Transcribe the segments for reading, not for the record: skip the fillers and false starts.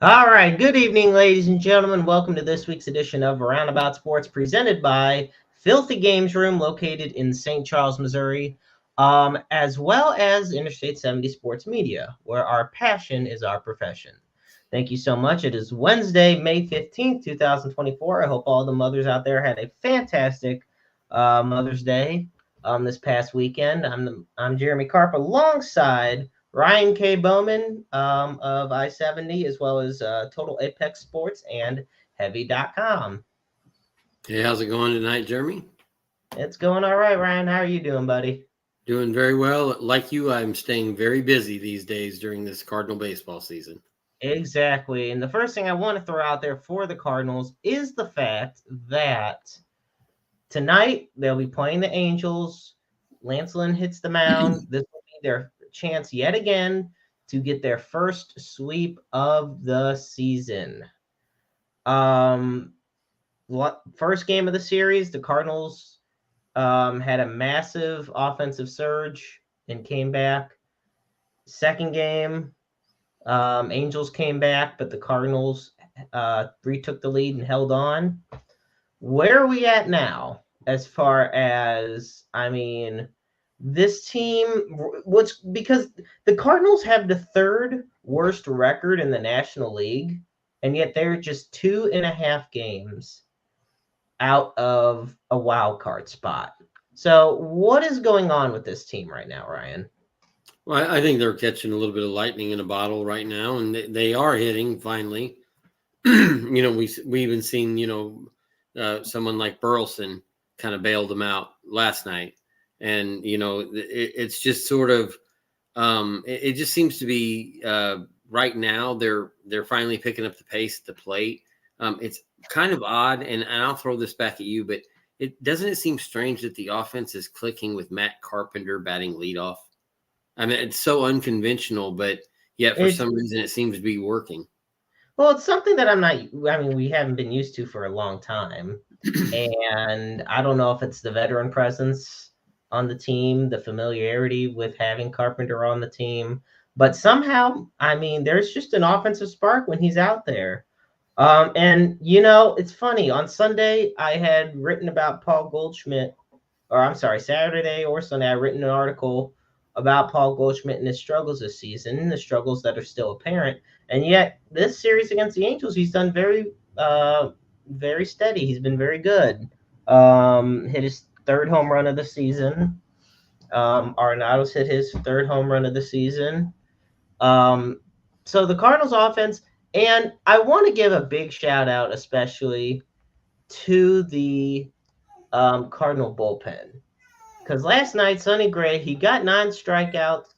All right. Good evening, ladies and gentlemen. Welcome to this week's edition of Roundabout Sports, presented by Filthy Games Room, located in St. Charles, Missouri, as well as Interstate 70 Sports Media, where our passion is our profession. Thank you so much. It is Wednesday, May 15th, 2024. I hope all the mothers out there had a fantastic Mother's Day this past weekend. I'm Jeremy Karp alongside Ryan K. Boman of I-70, as well as Total Apex Sports and Heavy.com. Hey, how's it going tonight, Jeremy? It's going all right, Ryan. How are you doing, buddy? Doing very well. Like you, I'm staying very busy these days during this Cardinal baseball season. Exactly. And the first thing I want to throw out there for the Cardinals is the fact that tonight they'll be playing the Angels. Lance Lynn hits the mound. This will be their chance yet again to get their first sweep of the season. First game of the series, the Cardinals had a massive offensive surge and came back. Second game, Angels came back, but the Cardinals retook the lead and held on. Where are we at now as far as, this team, because the Cardinals have the third worst record in the National League, and yet they're just 2.5 games out of a wild card spot. So what is going on with this team right now, Ryan? Well, I think they're catching a little bit of lightning in a bottle right now, and they are hitting finally. We've even seen, someone like Burleson kind of bailed them out last night. And, it's just sort of, it just seems to be right now they're finally picking up the pace at the plate. It's kind of odd, and I'll throw this back at you, but it seem strange that the offense is clicking with Matt Carpenter batting leadoff? I mean, it's so unconventional, but yet for some reason it seems to be working. Well, it's something that we haven't been used to for a long time. And I don't know if it's the veteran presence on the team, the familiarity with having Carpenter on the team, but somehow, there's just an offensive spark when he's out there. And it's funny. On Sunday, I had written about Paul Goldschmidt, or I'm sorry, Saturday or Sunday, I written an article about Paul Goldschmidt and his struggles this season, the struggles that are still apparent. And yet, this series against the Angels, he's done very, very steady. He's been very good. Hit his third home run of the season. Arenado's hit his third home run of the season. So the Cardinals offense, and I want to give a big shout out, especially to the Cardinal bullpen. Because last night, Sonny Gray, he got 9 strikeouts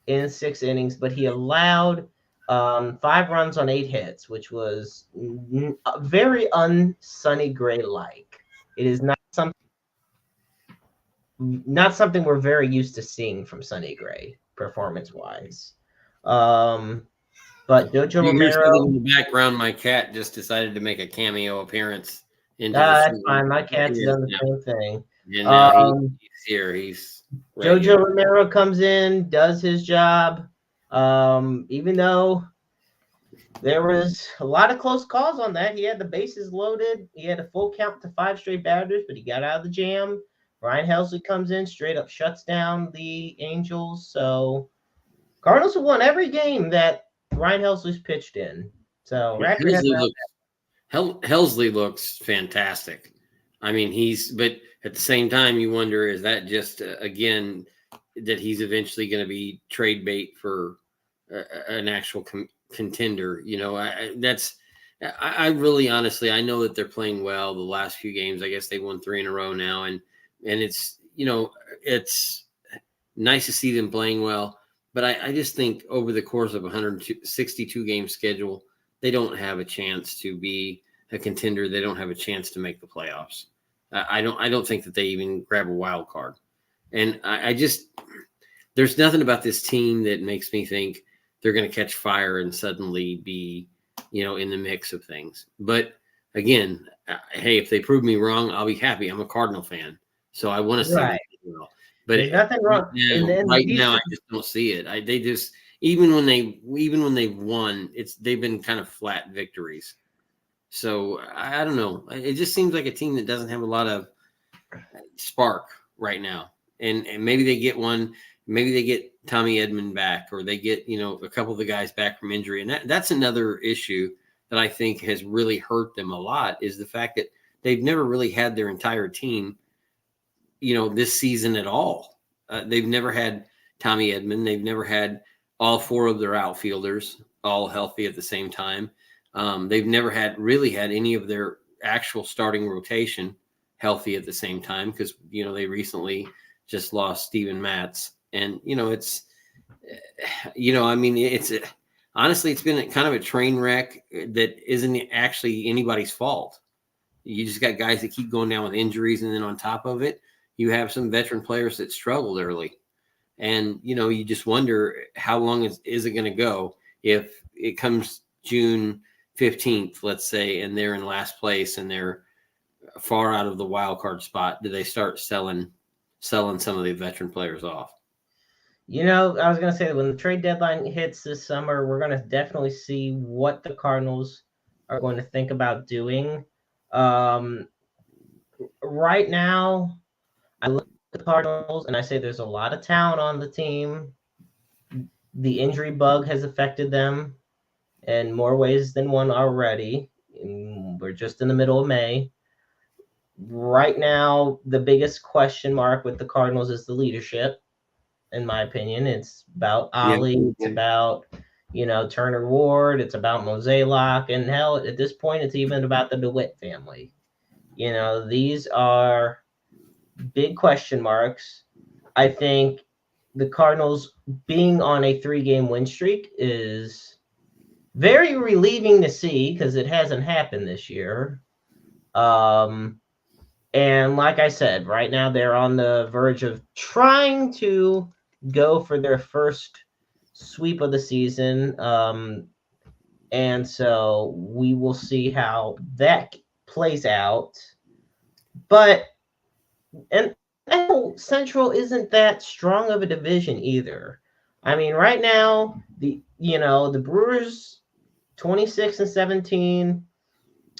in 6 innings, but he allowed 5 runs on 8 hits, which was very un-Sonny Gray-like. It is not something we're very used to seeing from Sonny Gray, performance-wise. But Jojo Romero. In the background, my cat just decided to make a cameo appearance. That's fine. My cat's done the same thing. And now he's here. He's Jojo Romero comes in, does his job. Even though there was a lot of close calls on that, he had the bases loaded. He had a full count to 5 straight batters, but he got out of the jam. Ryan Helsley comes in, straight up shuts down the Angels. So Cardinals have won every game that Ryan Helsley's pitched in. So Helsley looks fantastic. I mean, but at the same time, you wonder, is that just, again, that he's eventually going to be trade bait for an actual contender? I really, honestly, I know that they're playing well the last few games. I guess they won 3 in a row now. And it's, it's nice to see them playing well. But I just think over the course of a 162 game schedule, they don't have a chance to be a contender. They don't have a chance to make the playoffs. I don't think that they even grab a wild card. And there's nothing about this team that makes me think they're going to catch fire and suddenly be, in the mix of things. But again, hey, if they prove me wrong, I'll be happy. I'm a Cardinal fan, so I want to see that. But there's nothing wrong. Right now, I just don't see it. even when they've won, they've been kind of flat victories. So I don't know. It just seems like a team that doesn't have a lot of spark right now. And maybe they get one. Maybe they get Tommy Edman back, or they get a couple of the guys back from injury. And that's another issue that I think has really hurt them a lot, is the fact that they've never really had their entire team, this season at all. They've never had Tommy Edman. They've never had all four of their outfielders all healthy at the same time. They've never really had any of their actual starting rotation healthy at the same time, because, they recently just lost Steven Matz. And, it's honestly, it's been kind of a train wreck that isn't actually anybody's fault. You just got guys that keep going down with injuries. And then on top of it, you have some veteran players that struggled early. And, you just wonder how long is it going to go if it comes June 15th, let's say, and they're in last place and they're far out of the wild card spot. Do they start selling some of the veteran players off? I was going to say, when the trade deadline hits this summer, we're going to definitely see what the Cardinals are going to think about doing. Right now, I look at the Cardinals and I say there's a lot of talent on the team. The injury bug has affected them in more ways than one already. We're just in the middle of May. Right now, the biggest question mark with the Cardinals is the leadership. In my opinion, it's about Ali. It's about, Turner Ward. It's about Mozeliak. And hell, at this point, it's even about the DeWitt family. These are big question marks. I think the Cardinals being on a 3-game win streak is very relieving to see, because it hasn't happened this year. And like I said, right now they're on the verge of trying to go for their first sweep of the season. And so we will see how that plays out. But and Central isn't that strong of a division either. I mean, right now, the Brewers 26-17,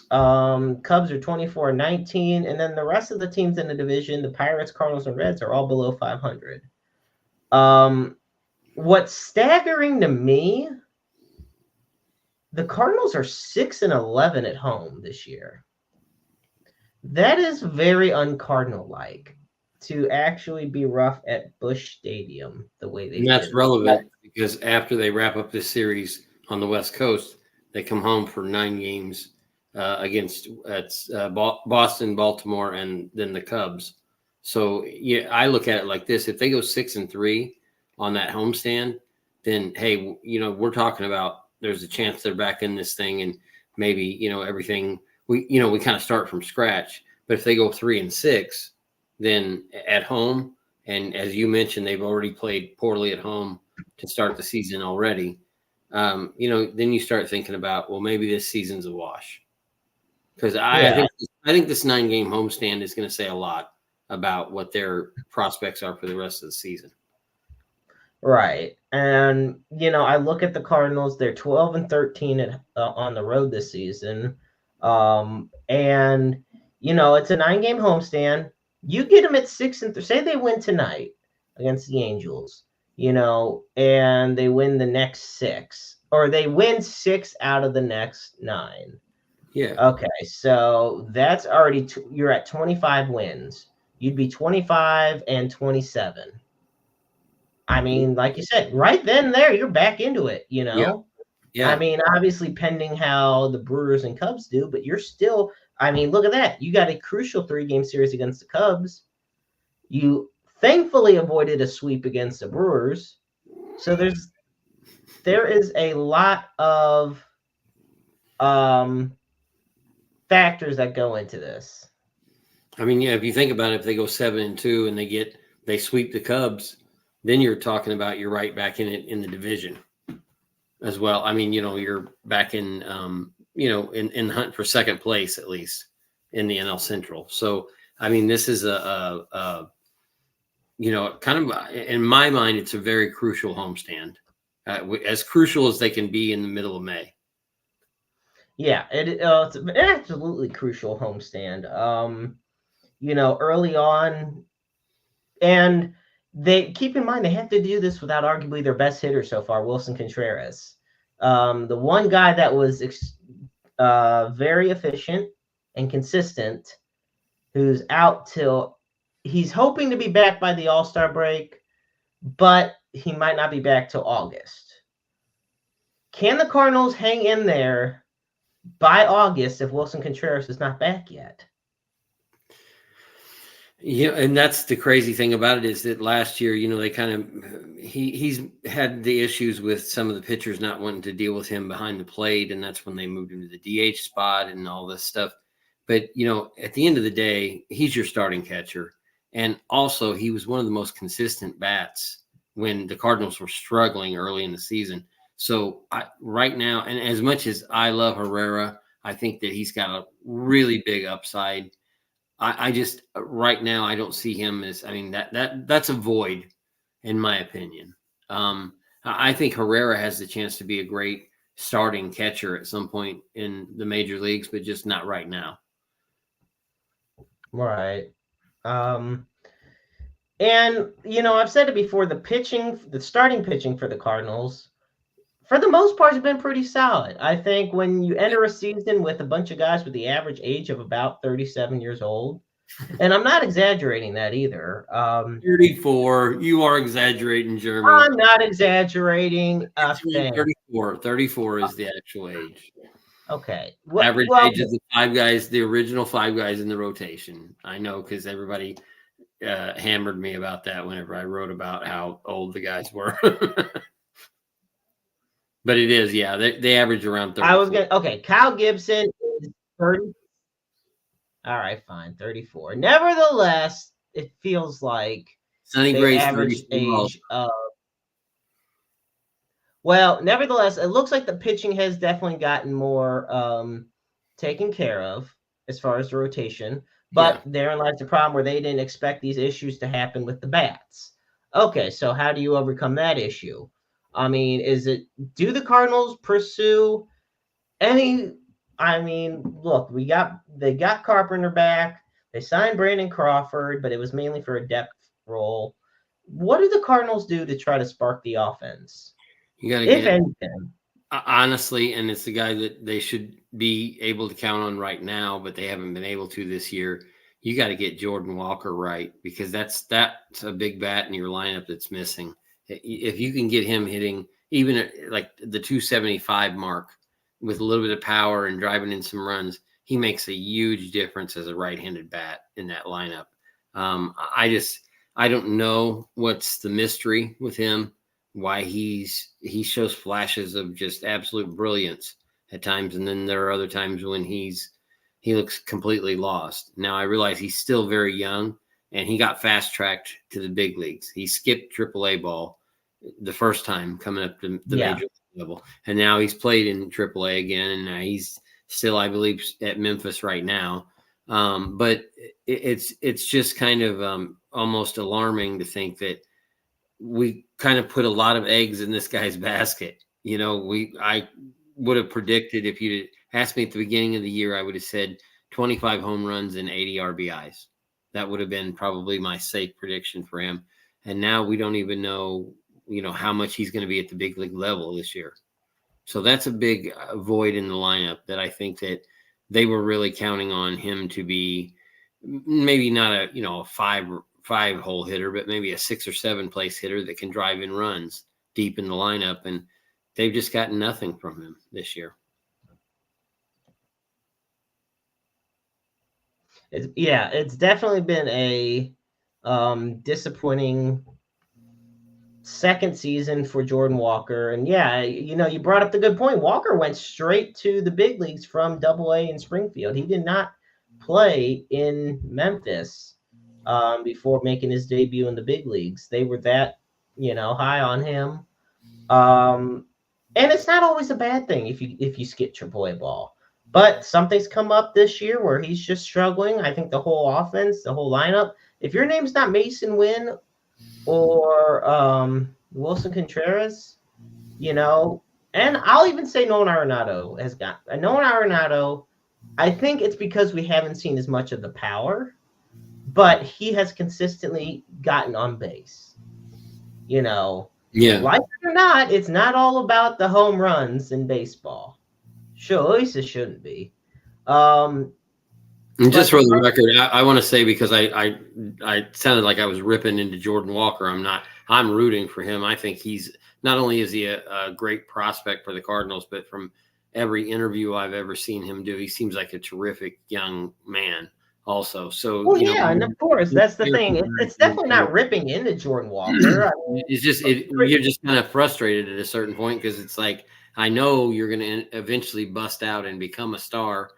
Cubs are 24-19, and then the rest of the teams in the division, the Pirates, Cardinals, and Reds, are all below 500. What's staggering to me, the Cardinals are 6-11 at home this year. That is very un-Cardinal-like, to actually be rough at Busch Stadium the way they did. And that's relevant because after they wrap up this series on the West Coast, they come home for 9 games against Boston, Baltimore, and then the Cubs. So yeah, I look at it like this: if they go 6-3 on that homestand, then hey, we're talking about there's a chance they're back in this thing, and maybe everything we kind of start from scratch. But if they go 3-6, then at home, and as you mentioned, they've already played poorly at home to start the season already. Then you start thinking about, well, maybe this season's a wash. Because I think this 9-game homestand is going to say a lot about what their prospects are for the rest of the season. Right. And, I look at the Cardinals, they're 12-13 on the road this season. And, it's a 9-game homestand. You get them at 6-3. Say they win tonight against the Angels, and they win the next 6, or they win 6 out of the next 9. Yeah. Okay. So that's already, you're at 25 wins. You'd be 25-27. I mean, like you said, right then there, you're back into it, Yeah. I mean, obviously pending how the Brewers and Cubs do, but you're still, I mean, look at that. You got a crucial 3-game series against the Cubs. You thankfully avoided a sweep against the Brewers. So there is a lot of factors that go into this. I mean, yeah, if you think about it, if they go 7-2 and they sweep the Cubs, then you're talking about you're right back in it in the division as well. I mean, you're back in in the hunt for second place, at least in the NL Central. So, I mean, this is a kind of, in my mind, it's a very crucial homestand as crucial as they can be in the middle of May. Yeah, it's an absolutely crucial homestand. Early on, and they keep in mind they have to do this without arguably their best hitter so far, Wilson Contreras. The one guy that was very efficient and consistent, who's out till he's hoping to be back by the All-Star break, but he might not be back till August. Can the Cardinals hang in there by August if Wilson Contreras is not back yet? Yeah, and that's the crazy thing about it is that last year, they kind of he's had the issues with some of the pitchers not wanting to deal with him behind the plate, and that's when they moved him to the DH spot and all this stuff. But at the end of the day, he's your starting catcher, and also he was one of the most consistent bats when the Cardinals were struggling early in the season. So right now, and as much as I love Herrera, I think that he's got a really big upside. I just right now I don't see him as that's a void in my opinion. I think Herrera has the chance to be a great starting catcher at some point in the major leagues, but just not right now. Right. And I've said it before, the starting pitching for the Cardinals, for the most part, has been pretty solid. I think when you enter a season with a bunch of guys with the average age of about 37 years old, and I'm not exaggerating that either. 34, you are exaggerating, Jeremy. I'm not exaggerating a thing. 34 is the actual age. Okay. Average age is the original 5 guys in the rotation. I know because everybody hammered me about that whenever I wrote about how old the guys were. But it is, yeah. They average around 30. Kyle Gibson is 30. All right, fine, 34. Nevertheless, it feels like Sonny Gray's average age of. Well, nevertheless, it looks like the pitching has definitely gotten more taken care of as far as the rotation. But therein lies the problem where they didn't expect these issues to happen with the bats. Okay, so how do you overcome that issue? I mean, do the Cardinals pursue any? I mean, look, they got Carpenter back. They signed Brandon Crawford, but it was mainly for a depth role. What do the Cardinals do to try to spark the offense? You got to get anything. Honestly, and it's the guy that they should be able to count on right now, but they haven't been able to this year. You got to get Jordan Walker right because that's a big bat in your lineup that's missing. If you can get him hitting even at like the 275 mark with a little bit of power and driving in some runs, he makes a huge difference as a right-handed bat in that lineup. I don't know what's the mystery with him, why he shows flashes of just absolute brilliance at times, and then there are other times when he looks completely lost. Now I realize he's still very young, and he got fast-tracked to the big leagues. He skipped AAA ball the first time coming up to the major league level, and now he's played in AAA again, and he's still, I believe, at Memphis right now. But it's just kind of almost alarming to think that we kind of put a lot of eggs in this guy's basket. I would have predicted, if you'd asked me at the beginning of the year, I would have said 25 home runs and 80 RBIs. That would have been probably my safe prediction for him. And now we don't even know, how much he's going to be at the big league level this year. So that's a big void in the lineup that I think that they were really counting on him to be maybe not a five hole hitter, but maybe a 6 or 7 place hitter that can drive in runs deep in the lineup. And they've just gotten nothing from him this year. It's definitely been a disappointing second season for Jordan Walker. And you brought up the good point. Walker went straight to the big leagues from AA in Springfield. He did not play in Memphis before making his debut in the big leagues. They were that, high on him. And it's not always a bad thing if you skip AAA ball. But something's come up this year where he's just struggling. I think the whole offense, the whole lineup. If your name's not Mason Wynn or Wilson Contreras, you know, and I'll even say Nolan Arenado has got Nolan Arenado. I think it's because we haven't seen as much of the power, but he has consistently gotten on base. You know, Yeah. like it or not, it's not all about the home runs in baseball. Sure, at least it shouldn't be. Um, And just but for the the record, I want to say, because I sounded like I was ripping into Jordan Walker. I'm not. I'm rooting for him. I think he's not only is he a great prospect for the Cardinals, but from every interview I've ever seen him do, he seems like a terrific young man. Also, so well, yeah, and of course that's the thing. It's definitely not ripping into Jordan Walker. I mean, it's just you're just kind of frustrated at a certain point, because it's like, I know you're going to eventually bust out and become a star.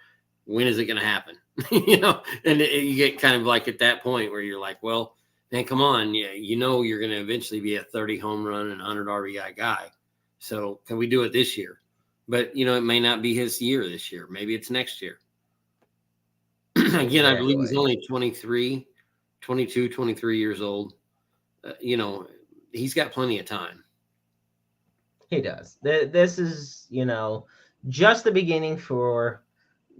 When is it going to happen? And you get kind of like at that point where you're like, well, man, come on. Yeah, you're going to eventually be a 30 home run and 100 RBI guy. So can we do it this year? But, it may not be his year this year. Maybe it's next year. Again, I believe he's exactly. only 22, 23 years old. He's got plenty of time. He does. This is, just the beginning for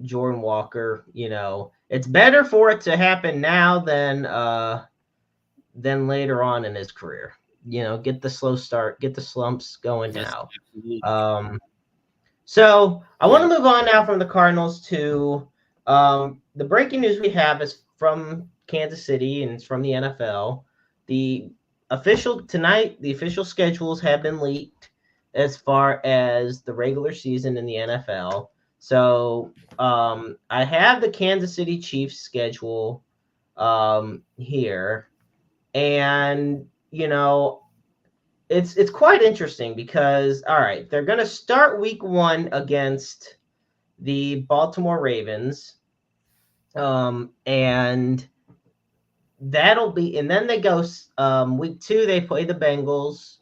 Jordan Walker. It's better for it to happen now than later on in his career. Get the slow start, get the slumps going That's now. absolutely So I want yeah. to move on now from the Cardinals to the breaking news we have is from Kansas City and it's from the NFL. The official schedules have been leaked as far as the regular season in the NFL. So I have the Kansas City Chiefs schedule here, and it's quite interesting because all right, they're going to start week 1 against the Baltimore Ravens, and and then they go week 2 they play the Bengals.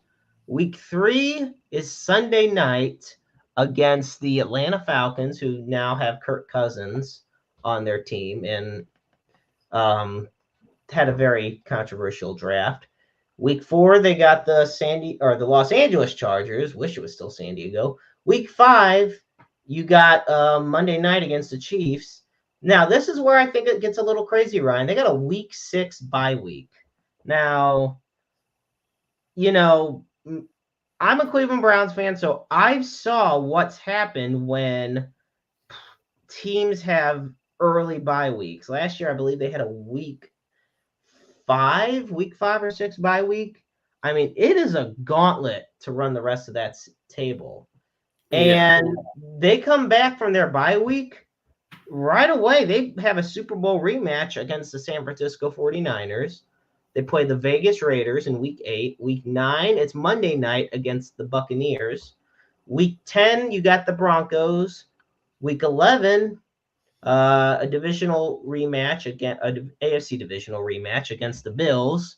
Week 3 is Sunday night against the Atlanta Falcons, who now have Kirk Cousins on their team and um, had a very controversial draft. Week 4 they got the Los Angeles Chargers. Wish it was still San Diego. Week 5 you got Monday night against the Chiefs. Now this is where I think it gets a little crazy, Ryan. They got a week 6 bye week. Now, I'm a Cleveland Browns fan, so I saw what's happened when teams have early bye weeks. Last year, I believe they had a week 5 or 6 bye week. I mean, it is a gauntlet to run the rest of that table. Yeah. And they come back from their bye week right away. They have a Super Bowl rematch against the San Francisco 49ers. They play the Vegas Raiders in week 8. Week 9, it's Monday night against the Buccaneers. Week 10, you got the Broncos. Week 11, a divisional rematch against AFC divisional rematch against the Bills.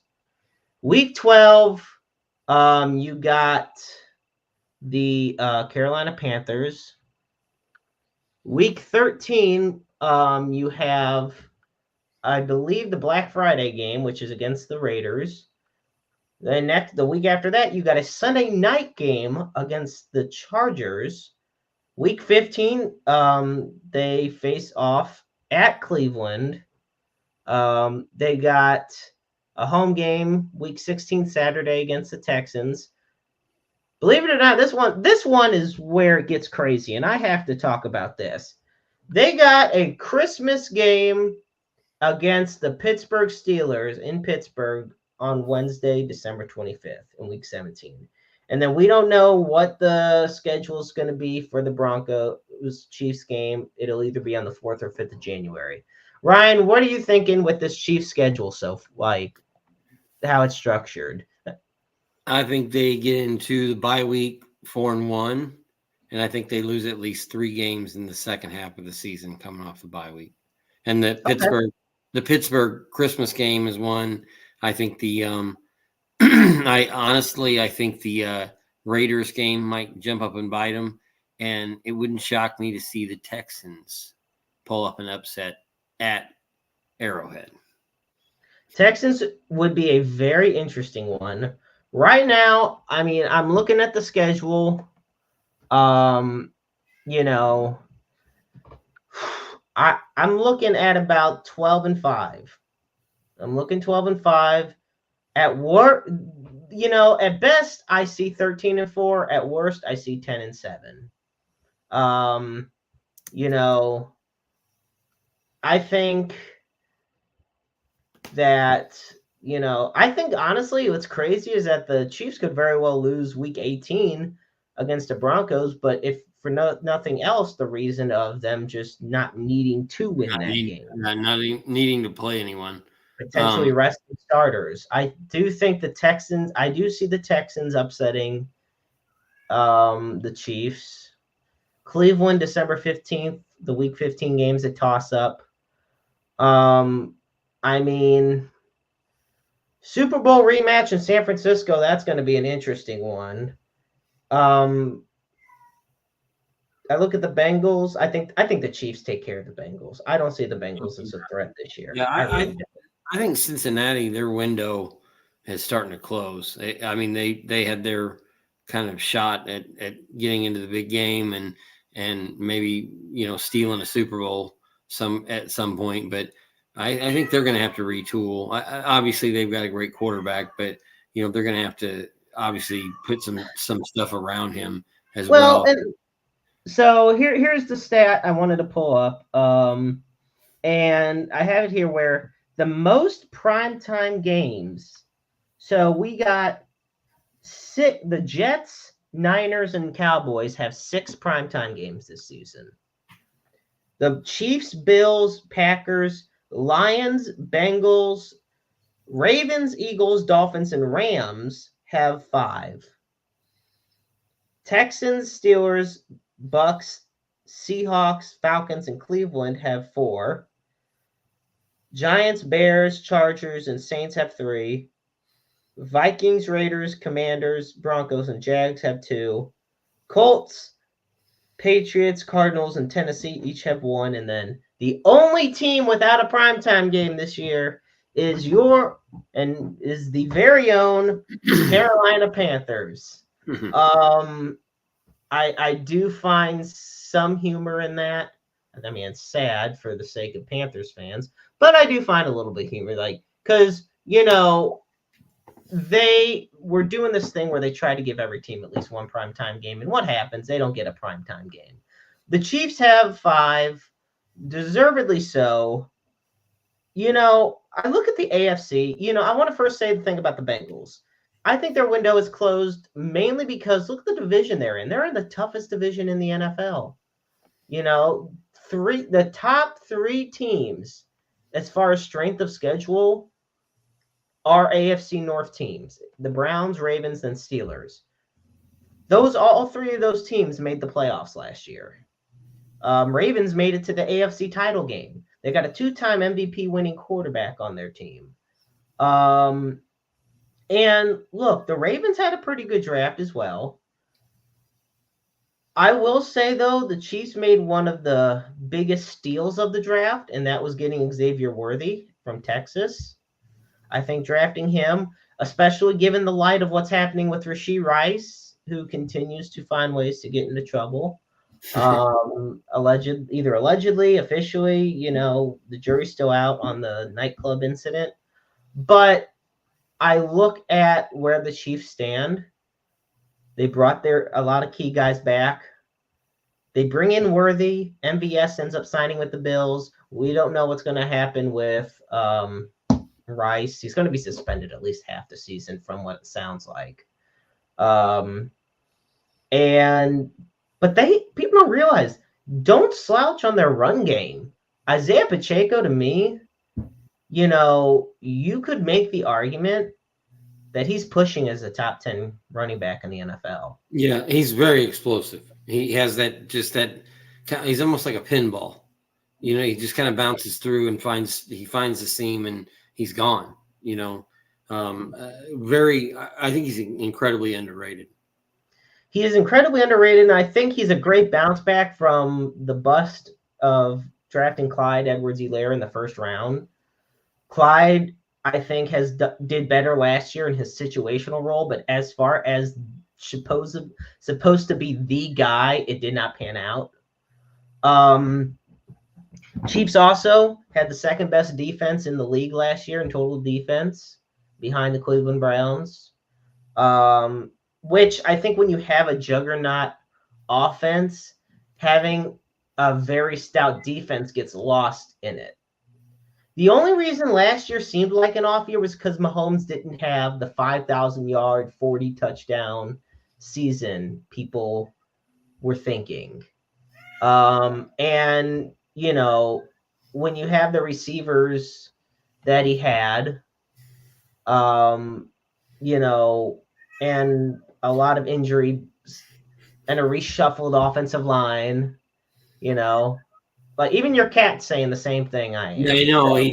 Week 12, you got the Carolina Panthers. Week 13, you have, I believe, the Black Friday game, which is against the Raiders. Then the week after that, you got a Sunday night game against the Chargers. Week 15, they face off at Cleveland. They got a home game week 16 Saturday against the Texans. Believe it or not, this one is where it gets crazy, and I have to talk about this. They got a Christmas game against the Pittsburgh Steelers in Pittsburgh on Wednesday, December 25th in week 17. And then we don't know what the schedule is going to be for the Broncos Chiefs game. It'll either be on the 4th or 5th of January. Ryan, what are you thinking with this Chiefs schedule, so like how it's structured? I think they get into the bye week 4-1, and I think they lose at least 3 games in the second half of the season coming off the bye week. And the Pittsburgh Christmas game is one. I think the I think the Raiders game might jump up and bite them, and it wouldn't shock me to see the Texans pull up an upset at Arrowhead. Texans would be a very interesting one. Right now, I mean, I'm looking at the schedule. You know, I'm looking at about 12-5. I'm looking 12-5. At work, at best I see 13-4. At worst, I see 10-7. Um, you know, I think that I think honestly, what's crazy is that the Chiefs could very well lose Week 18 against the Broncos, but if for nothing else, the reason of them just not needing to win that game, not needing to play anyone, potentially resting starters. I do think the Texans. I do see the Texans upsetting the Chiefs. Cleveland, December 15th, the Week 15 game's a toss up. I mean, Super Bowl rematch in San Francisco, that's going to be an interesting one. I look at the Bengals. I think the Chiefs take care of the Bengals. I don't see the Bengals as a threat this year. Yeah, I think Cincinnati, their window is starting to close. I mean, they had their kind of shot at getting into the big game and maybe stealing a Super Bowl at some point, but I think they're going to have to retool. Obviously, they've got a great quarterback, but they're going to have to obviously put some stuff around him as well. And so here's the stat I wanted to pull up, and I have it here where the most primetime games. So we got the Jets, Niners, and Cowboys have 6 primetime games this season. The Chiefs, Bills, Packers, Lions, Bengals, Ravens, Eagles, Dolphins, and Rams have 5. Texans, Steelers, Bucks, Seahawks, Falcons, and Cleveland have 4. Giants, Bears, Chargers, and Saints have 3. Vikings, Raiders, Commanders, Broncos, and Jags have 2. Colts, Patriots, Cardinals, and Tennessee each have 1. And then the only team without a primetime game this year is the very own Carolina Panthers. I do find some humor in that. I mean, it's sad for the sake of Panthers fans, but I do find a little bit humor, because they were doing this thing where they try to give every team at least one primetime game, and what happens? They don't get a primetime game. The Chiefs have 5, deservedly so. I look at the AFC. I want to first say the thing about the Bengals. I think their window is closed mainly because look at the division they're in. They're in the toughest division in the NFL. The top 3 teams as far as strength of schedule are AFC North teams: the Browns, Ravens, and Steelers. All 3 of those teams made the playoffs last year. Ravens made it to the AFC title game. They got a 2-time MVP winning quarterback on their team. And look, the Ravens had a pretty good draft as well. I will say, though, the Chiefs made one of the biggest steals of the draft, and that was getting Xavier Worthy from Texas. I think drafting him, especially given the light of what's happening with Rashee Rice, who continues to find ways to get into trouble. Allegedly, officially, the jury's still out on the nightclub incident. But I look at where the Chiefs stand. They brought a lot of key guys back. They bring in Worthy. MVS ends up signing with the Bills. We don't know what's going to happen with Rice. He's going to be suspended at least half the season from what it sounds like. But people don't realize, don't slouch on their run game. Isaiah Pacheco, to me, you could make the argument that he's pushing as a top 10 running back in the NFL. Yeah, he's very explosive. He has he's almost like a pinball. He just kind of bounces through and finds the seam and he's gone. I think he's incredibly underrated. He is incredibly underrated, and I think he's a great bounce back from the bust of drafting Clyde Edwards-Helaire in the first round. Clyde I think did better last year in his situational role, but as far as supposed to be the guy, it did not pan out. Chiefs also had the second best defense in the league last year in total defense, behind the Cleveland Browns. Which I think when you have a juggernaut offense, having a very stout defense gets lost in it. The only reason last year seemed like an off year was because Mahomes didn't have the 5,000-yard, 40 touchdown season people were thinking. And, you know, when you have the receivers that he had, you know, and a lot of injuries and a reshuffled offensive line, you know, but even your cat's saying the same thing I am. Yeah, I know. So,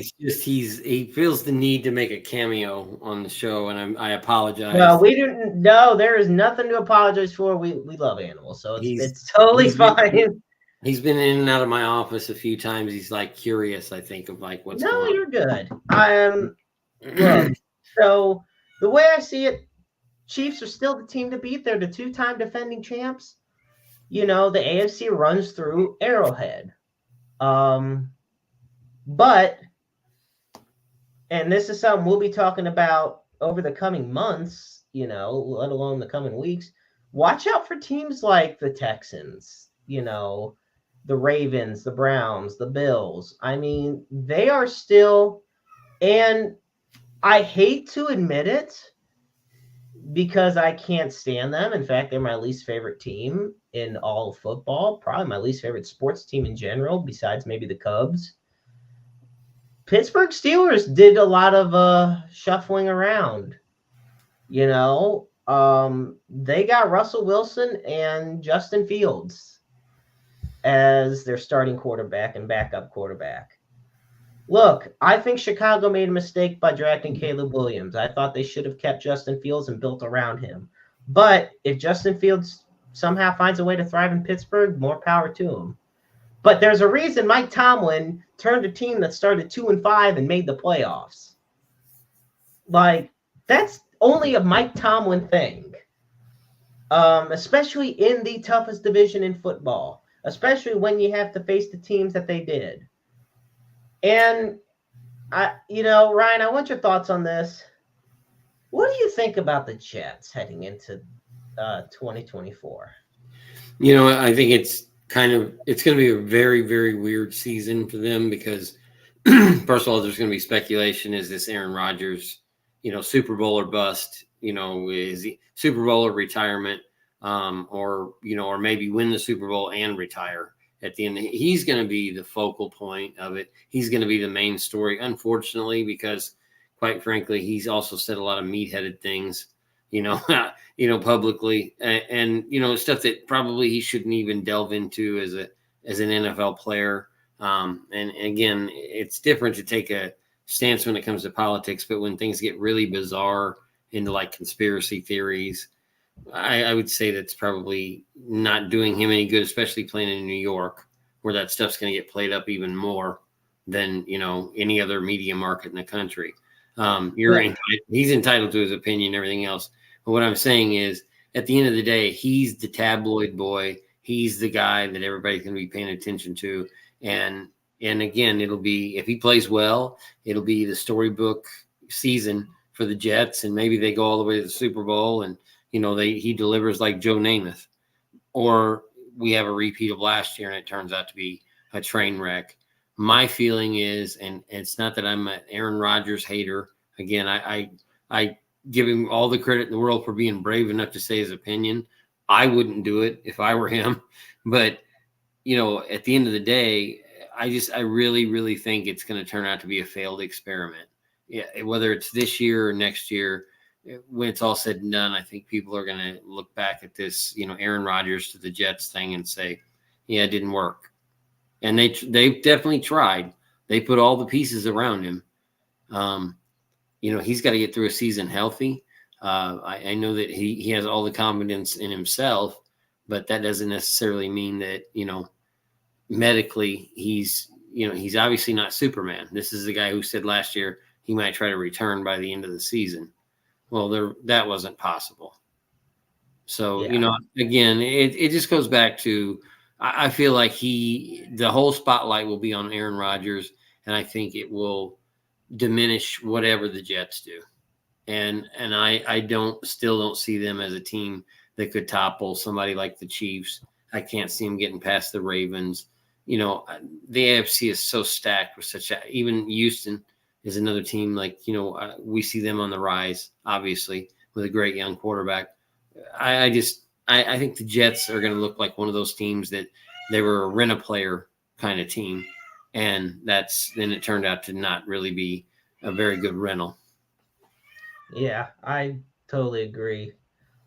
he feels the need to make a cameo on the show, and I apologize. Well, we didn't. No, there is nothing to apologize for. We love animals, so it's totally fine. He's been in and out of my office a few times. He's like curious, I think, of like what's going on. No, you're good. Look, so the way I see it, Chiefs are still the team to beat. They're the 2-time defending champs. You know, the AFC runs through Arrowhead. But, and this is something we'll be talking about over the coming months, you know, let alone the coming weeks. Watch out for teams like the Texans, you know, the Ravens, the Browns, the Bills. I mean, they are still, and I hate to admit it because I can't stand them. In fact, they're my least favorite team in all of football, probably my least favorite sports team in general, besides maybe the Cubs. Pittsburgh Steelers did a lot of shuffling around. You know, they got Russell Wilson and Justin Fields as their starting quarterback and backup quarterback. Look, I think Chicago made a mistake by drafting Caleb Williams. I thought they should have kept Justin Fields and built around him. But if Justin Fields somehow finds a way to thrive in Pittsburgh, more power to him. But there's a reason Mike Tomlin turned a team that started 2-5 and made the playoffs. Like, that's only a Mike Tomlin thing. Especially in the toughest division in football. Especially when you have to face the teams that they did. And, Ryan, I want your thoughts on this. What do you think about the Jets heading into 2024? You know, I think it's going to be a very, very weird season for them because, first of all, there's going to be speculation. Is this Aaron Rodgers, Super Bowl or bust? Is he Super Bowl or retirement? Or maybe win the Super Bowl and retire at the end. He's going to be the focal point of it. He's going to be the main story, unfortunately, because quite frankly, he's also said a lot of meat-headed things, publicly and stuff that probably he shouldn't even delve into as an NFL player. And again, it's different to take a stance when it comes to politics, but when things get really bizarre into like conspiracy theories, I would say that's probably not doing him any good, especially playing in New York, where that stuff's going to get played up even more than, any other media market in the country. He's entitled to his opinion and everything else. But what I'm saying is, at the end of the day, he's the tabloid boy. He's the guy that everybody's going to be paying attention to. And again, it'll be, if he plays well, it'll be the storybook season for the Jets. And maybe they go all the way to the Super Bowl and, he delivers like Joe Namath, or we have a repeat of last year and it turns out to be a train wreck. My feeling is, and it's not that I'm an Aaron Rodgers hater. Again, I give him all the credit in the world for being brave enough to say his opinion. I wouldn't do it if I were him, but at the end of the day, I really, really think it's going to turn out to be a failed experiment. Yeah, whether it's this year or next year. When it's all said and done, I think people are going to look back at this, Aaron Rodgers to the Jets thing and say, yeah, it didn't work. And they definitely tried. They put all the pieces around him. He's got to get through a season healthy. I know that he has all the confidence in himself, but that doesn't necessarily mean that, medically he's obviously not Superman. This is the guy who said last year he might try to return by the end of the season. Well, that wasn't possible. So, again, it just goes back to, I feel like the whole spotlight will be on Aaron Rodgers, and I think it will diminish whatever the Jets do. And I still don't see them as a team that could topple somebody like the Chiefs. I can't see them getting past the Ravens. The AFC is so stacked with even Houston is another team. We see them on the rise, obviously, with a great young quarterback. I think the Jets are going to look like one of those teams that they were a rent-a-player kind of team, and then it turned out to not really be a very good rental. Yeah, I totally agree.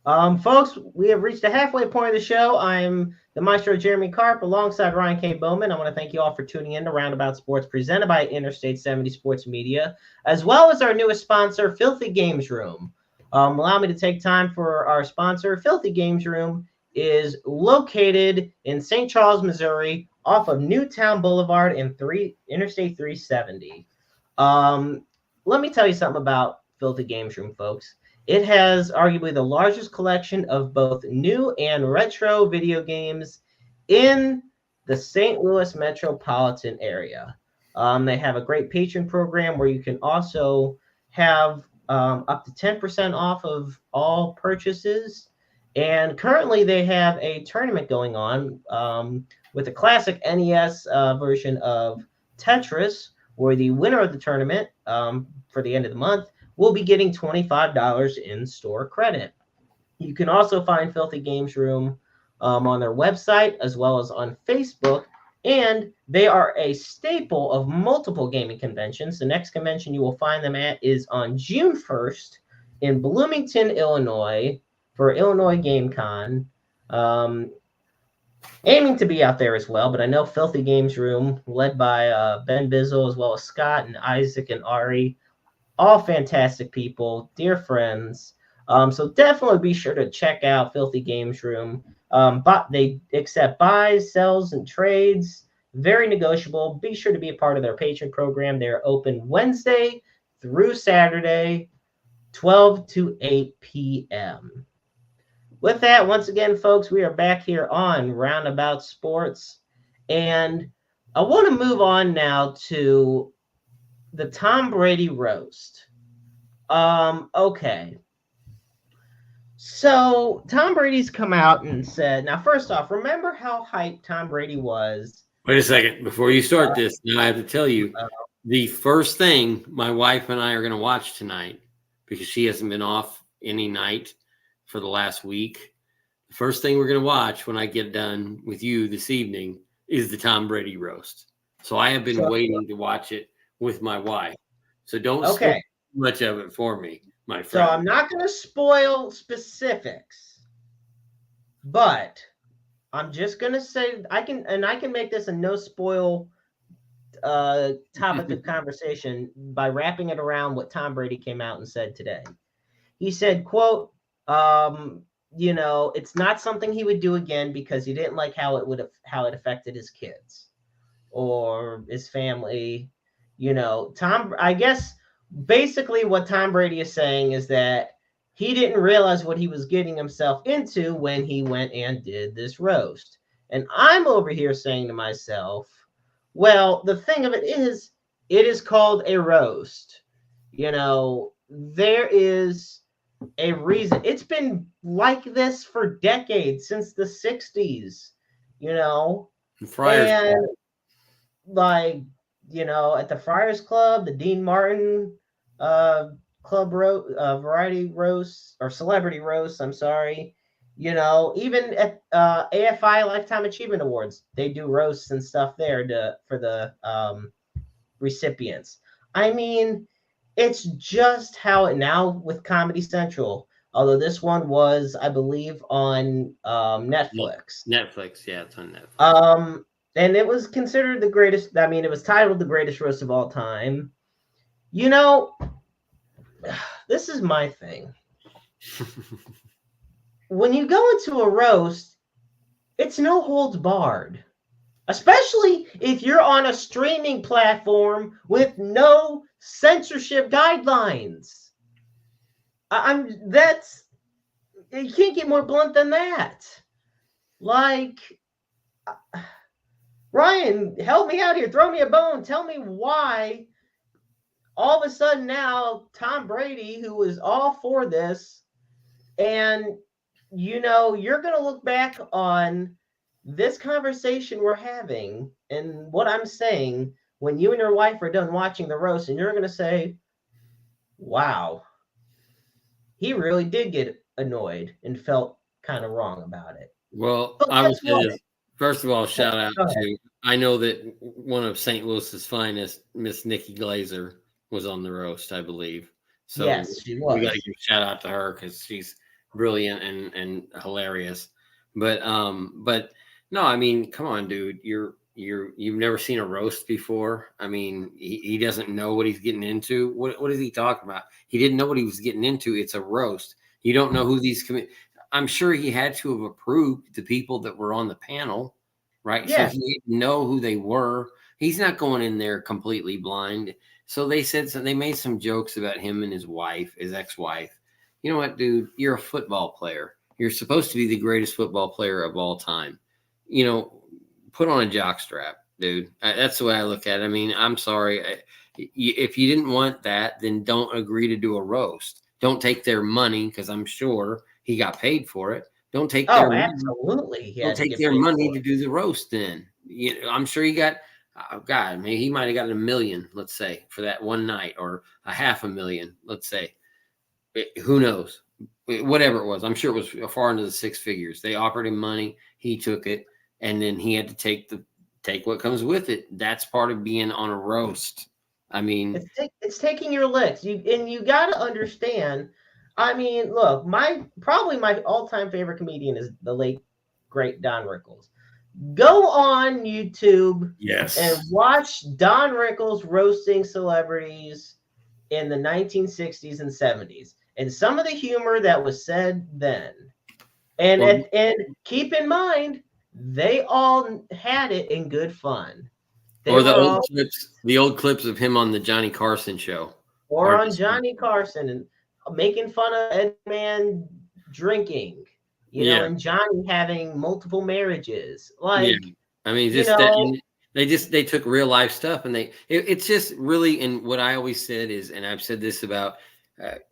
Folks, we have reached the halfway point of the show. I'm the Maestro Jeremy Karp alongside Ryan K. Boman. I want to thank you all for tuning in to Roundabout Sports presented by Interstate 70 Sports Media, as well as our newest sponsor, Filthy Games Room. Allow me to take time for our sponsor. Filthy Games Room is located in St. Charles, Missouri, off of Newtown Boulevard and Interstate 370. Let me tell you something about Filthy Games Room, folks. It has arguably the largest collection of both new and retro video games in the St. Louis metropolitan area. They have a great patron program where you can also have up to 10% off of all purchases. And currently they have a tournament going on with a classic NES version of Tetris, where the winner of the tournament for the end of the month will be getting $25 in store credit. You can also find Filthy Games Room on their website as well as on Facebook, and they are a staple of multiple gaming conventions. The next convention you will find them at is on June 1st in Bloomington, Illinois for Illinois Game Con. Aiming to be out there as well, but I know Filthy Games Room, led by Ben Bizzle as well as Scott and Isaac and Ari, all fantastic people, dear friends. So definitely be sure to check out Filthy Games Room. But they accept buys, sells, and trades. Very negotiable. Be sure to be a part of their patron program. They're open Wednesday through Saturday, 12 to 8 p.m. With that, once again, folks, we are back here on Roundabout Sports. And I want to move on now to the Tom Brady roast. Okay. So Tom Brady's come out and said, now, first off, remember how hyped Tom Brady was? Wait a second. Before you start this, now I have to tell you, the first thing my wife and I are going to watch tonight, because she hasn't been off any night for the last week, the first thing we're going to watch when I get done with you this evening is the Tom Brady roast. So I have been waiting to watch it with my wife. So don't spoil too much of it for me, my friend. So I'm not going to spoil specifics, but I'm just going to say I can make this a no spoil topic of conversation by wrapping it around what Tom Brady came out and said today. He said, quote, it's not something he would do again because he didn't like how it affected his kids or his family. I guess basically what Tom Brady is saying is that he didn't realize what he was getting himself into when he went and did this roast. And I'm over here saying to myself, well, the thing of it is called a roast. There is a reason. It's been like this for decades, since the 60s, Friars at the Friars Club, the Dean Martin club variety roasts or celebrity roasts, I'm sorry. Even at AFI Lifetime Achievement Awards, they do roasts and stuff there for the recipients. I mean, it's just how it now with Comedy Central, although this one was, I believe, on Netflix. Netflix, yeah, it's on Netflix. And it was considered the greatest. I mean, it was titled the greatest roast of all time. This is my thing. When you go into a roast, it's no holds barred, especially if you're on a streaming platform with no censorship guidelines. That's, you can't get more blunt than that. Like, Ryan, help me out here. Throw me a bone. Tell me why all of a sudden now Tom Brady, who was all for this, and you're going to look back on this conversation we're having and what I'm saying when you and your wife are done watching the roast, and you're going to say, wow, he really did get annoyed and felt kind of wrong about it. Well, But I would guess say what? this. First of all, shout out to, I know that one of St. Louis's finest, Miss Nikki Glazer, was on the roast, I believe. So Yes, she we got to was. give a shout out to her because she's brilliant and hilarious. But no, I mean, come on, dude, you've never seen a roast before. I mean, he doesn't know what he's getting into. What is he talking about? He didn't know what he was getting into. It's a roast. You don't know who these I'm sure he had to have approved the people that were on the panel, right? Yes. So he didn't know who they were. He's not going in there completely blind. So they made some jokes about him and his wife, his ex-wife. You know what, dude? You're a football player. You're supposed to be the greatest football player of all time. Put on a jockstrap, dude. That's the way I look at it. I mean, I'm sorry. If you didn't want that, then don't agree to do a roast. Don't take their money, because I'm sure he got paid for it. Don't take their money. Absolutely. Don't take their money to do the roast. Then I'm sure he got. God, maybe he might have gotten $1 million, let's say, for that one night, or $500,000, let's say. Who knows? Whatever it was, I'm sure it was far into the six figures. They offered him money, he took it, and then he had to take what comes with it. That's part of being on a roast. I mean, it's taking your licks. You got to understand. I mean, look, probably my all-time favorite comedian is the late great Don Rickles. Go on YouTube and watch Don Rickles roasting celebrities in the 1960s and 70s, and some of the humor that was said then. And keep in mind, they all had it in good fun. Or the old clips of him on the Johnny Carson show. Or on Johnny Carson, and making fun of Ed Man drinking, and Johnny having multiple marriages. Like, I mean, they took real life stuff, and it's just really, and what I always said is, and I've said this about,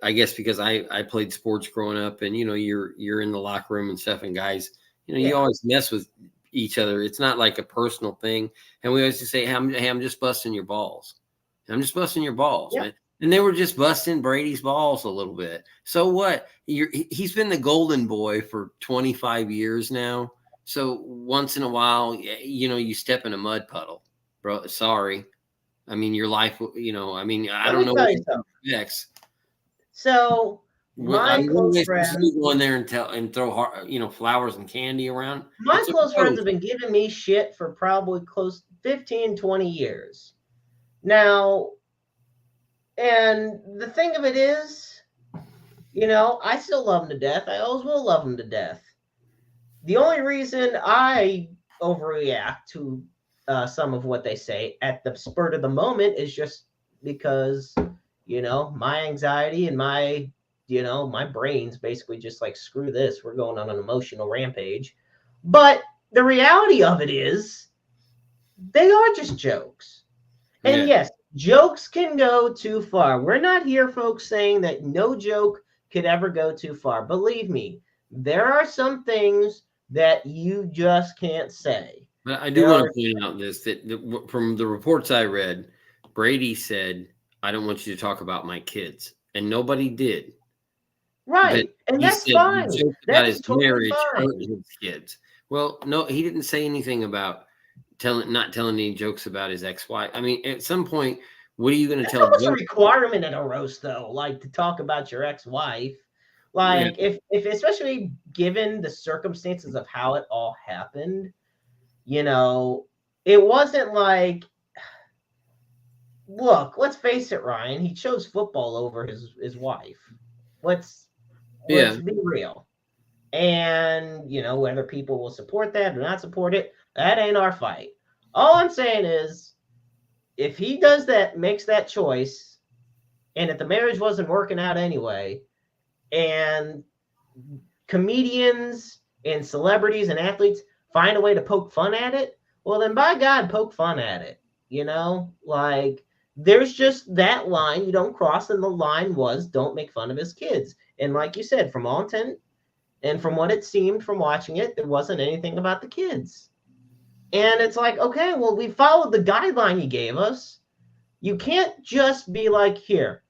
I guess because I played sports growing up, and you're in the locker room and stuff, and guys, you always mess with each other. It's not like a personal thing, and we always just say, hey, I'm just busting your balls. I'm just busting your balls, man. And they were just busting Brady's balls a little bit. So what? He's been the golden boy for 25 years now. So once in a while, you step in a mud puddle, bro. Sorry. I mean, your life, I mean, I don't know what next. So my close friends go in there and throw flowers and candy around. My close friends have been giving me shit for probably close 15, 20 years now. And the thing of it is, I still love them to death. I always will love them to death. The only reason I overreact to some of what they say at the spurt of the moment is just because, my anxiety and my brain's basically just like, screw this. We're going on an emotional rampage. But the reality of it is, they are just jokes. And yes, jokes can go too far. We're not here, folks, saying that no joke could ever go too far. Believe me, there are some things that you just can't say. But I do want to point out this, that from the reports I read, Brady said, I don't want you to talk about my kids. And nobody did. Right. And that's fine. That's his marriage hurt his kids. Well, no, he didn't say anything about not telling any jokes about his ex-wife. I mean, at some point, what are you going to tell? That's a requirement in a roast, though, like to talk about your ex-wife. Like, if especially given the circumstances of how it all happened, it wasn't like, look, let's face it, Ryan, he chose football over his wife. Let's be real. And, whether people will support that or not support it, that ain't our fight. All I'm saying is, if he does that, makes that choice, and if the marriage wasn't working out anyway, and comedians and celebrities and athletes find a way to poke fun at it, well, then by God, poke fun at it. Like there's just that line you don't cross, and the line was don't make fun of his kids. And like you said, from all intent and from what it seemed from watching it, there wasn't anything about the kids. And it's like, okay, well, we followed the guideline you gave us. You can't just be like, here,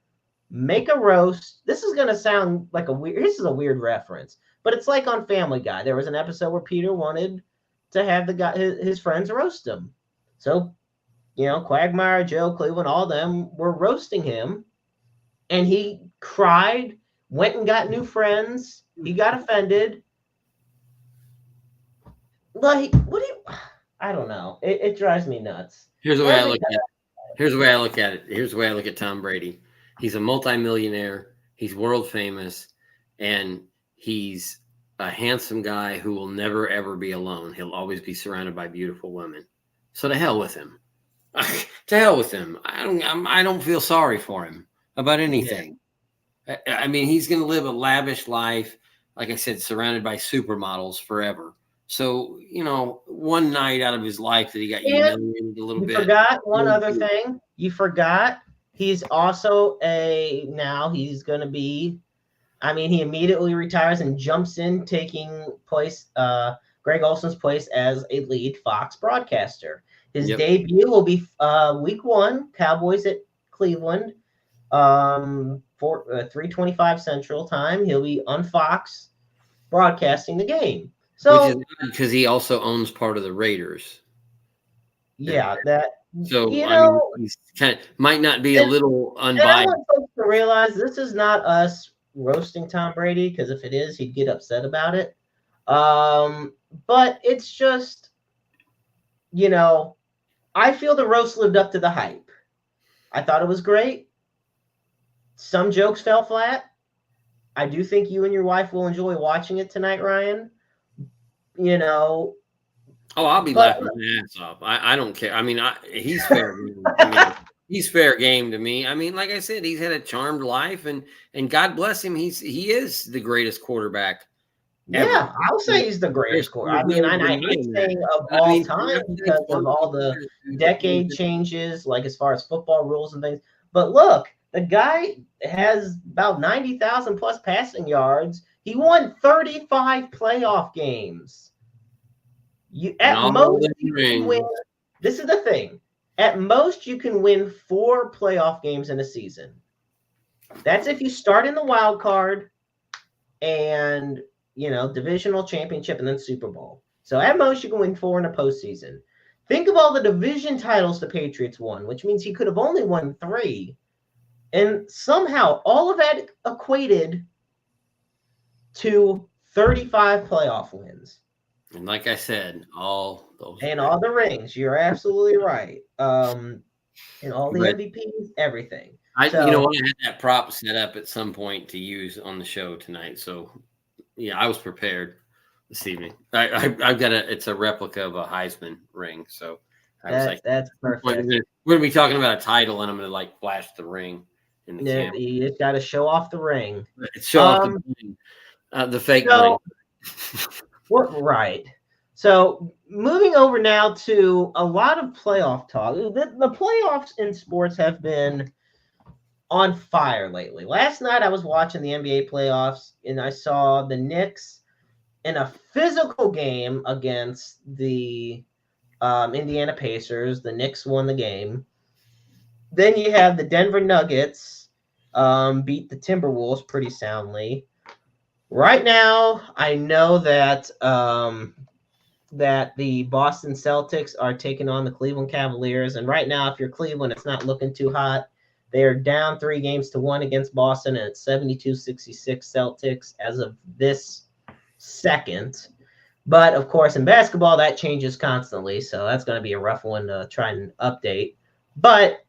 make a roast. This is going to sound like this is a weird reference, but it's like on Family Guy. There was an episode where Peter wanted to have his friends roast him. So, Quagmire, Joe, Cleveland, all of them were roasting him. And he cried, went and got new friends. He got offended. Like, I don't know. It drives me nuts. Here's the way I look at it. Here's the way I look at Tom Brady. He's a multimillionaire. He's world famous, and he's a handsome guy who will never ever be alone. He'll always be surrounded by beautiful women. So to hell with him. To hell with him. I don't feel sorry for him about anything. Yeah. I mean, he's going to live a lavish life, like I said, surrounded by supermodels forever. So, one night out of his life that he got humiliated a little bit. You forgot one other thing. You forgot he's also he's going to be, he immediately retires and jumps in, taking place, Greg Olson's place as a lead Fox broadcaster. His debut will be week 1, Cowboys at Cleveland, for 3:25 Central Time. He'll be on Fox broadcasting the game. So, which is because he also owns part of the Raiders. Yeah, that. So he's kind of might not be a little unbiased. I want folks to realize this is not us roasting Tom Brady, because if it is, he'd get upset about it. But it's just, I feel the roast lived up to the hype. I thought it was great. Some jokes fell flat. I do think you and your wife will enjoy watching it tonight, Ryan. Oh, I'll be laughing my ass off. I don't care. He's fair. He's fair game to me. Like I said, he's had a charmed life, and God bless him. He is the greatest quarterback ever. Yeah, I'll say he's the greatest quarterback. I hate saying of all time because of all the decade changes, like as far as football rules and things. But look, the guy has about 90,000 plus passing yards. He won 35 playoff games. At most, you can win. This is the thing. At most, you can win 4 playoff games in a season. That's if you start in the wild card and, divisional championship and then Super Bowl. So at most, you can win 4 in a postseason. Think of all the division titles the Patriots won, which means he could have only won 3. And somehow all of that equated to 35 playoff wins. And like I said, all those and all the rings. You're absolutely right. And all the MVPs, everything. I had that prop set up at some point to use on the show tonight. So yeah, I was prepared this evening. I've got it's a replica of a Heisman ring. So I was like, that's perfect. We're gonna be talking about a title, and I'm gonna flash the ring in the camera. You just got to show off the ring. Show off the fake ring. Right. So moving over now to a lot of playoff talk. The playoffs in sports have been on fire lately. Last night I was watching the NBA playoffs, and I saw the Knicks in a physical game against the Indiana Pacers. The Knicks won the game. Then you have the Denver Nuggets beat the Timberwolves pretty soundly. Right now, I know that that the Boston Celtics are taking on the Cleveland Cavaliers. And right now, if you're Cleveland, it's not looking too hot. They are down 3-1 against Boston, and it's 72-66 Celtics as of this second. But, of course, in basketball, that changes constantly. So that's going to be a rough one to try and update. But,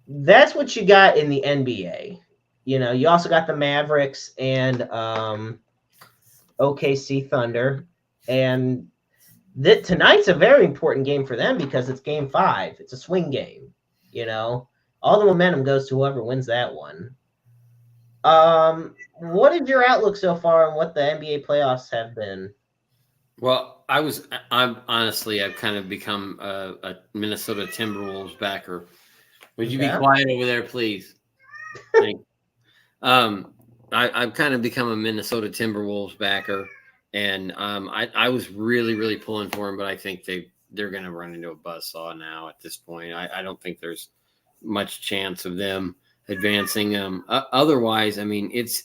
that's what you got in the NBA. You also got the Mavericks and OKC Thunder. And tonight's a very important game for them because it's game 5. It's a swing game, all the momentum goes to whoever wins that one. What is your outlook so far on what the NBA playoffs have been? Well, I'm honestly, I've kind of become a Minnesota Timberwolves backer. Would you be Okay. quiet over there, please? Thank you. I've kind of become a Minnesota Timberwolves backer, and I was really, really pulling for them, but I think they're going to run into a buzzsaw now at this point. I don't think there's much chance of them advancing. Otherwise, I mean, it's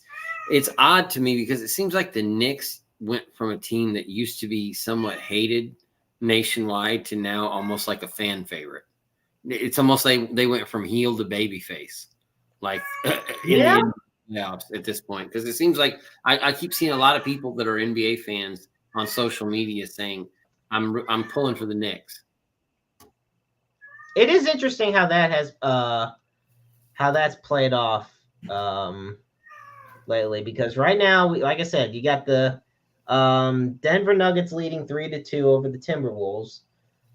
odd to me because it seems like the Knicks went from a team that used to be somewhat hated nationwide to now almost like a fan favorite. It's almost like they went from heel to babyface, like in Yeah, the playoffs at this point. Because it seems like I keep seeing a lot of people that are NBA fans on social media saying, "I'm pulling for the Knicks." it is interesting how that has how that's played off lately, because right now, like I said, you got the Denver Nuggets leading 3-2 over the Timberwolves.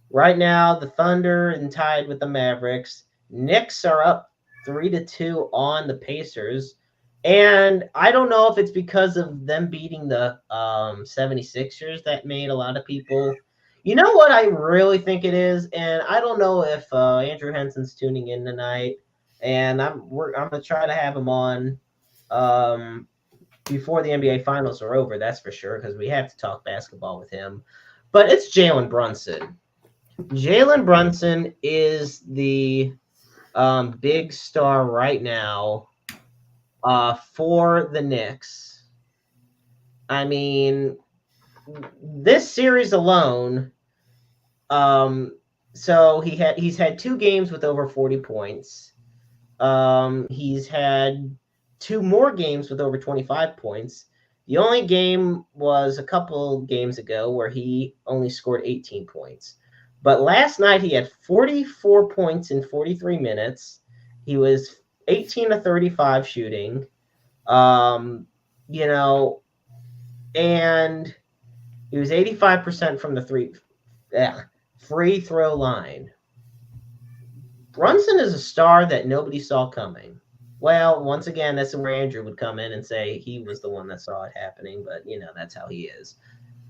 Right now, the Thunder and tied with the Mavericks. Knicks are up 3-2 on the Pacers. And I don't know if it's because of them beating the 76ers that made a lot of people. You know what I really think it is? And I don't know if Andrew Henson's tuning in tonight. And I'm gonna try to have him on before the NBA Finals are over. That's for sure, because we have to talk basketball with him. But it's Jalen Brunson. Jalen Brunson is the big star right now for the Knicks. I mean, this series alone, so he's had 2 games with over 40 points. He's had 2 more games with over 25 points. The only game was a couple games ago where he only scored 18 points. But last night he had 44 points in 43 minutes. He was 18 to 35 shooting. You know, and he was 85% from the free throw line. Brunson is a star that nobody saw coming. Well, once again, that's where Andrew would come in and say he was the one that saw it happening, but that's how he is.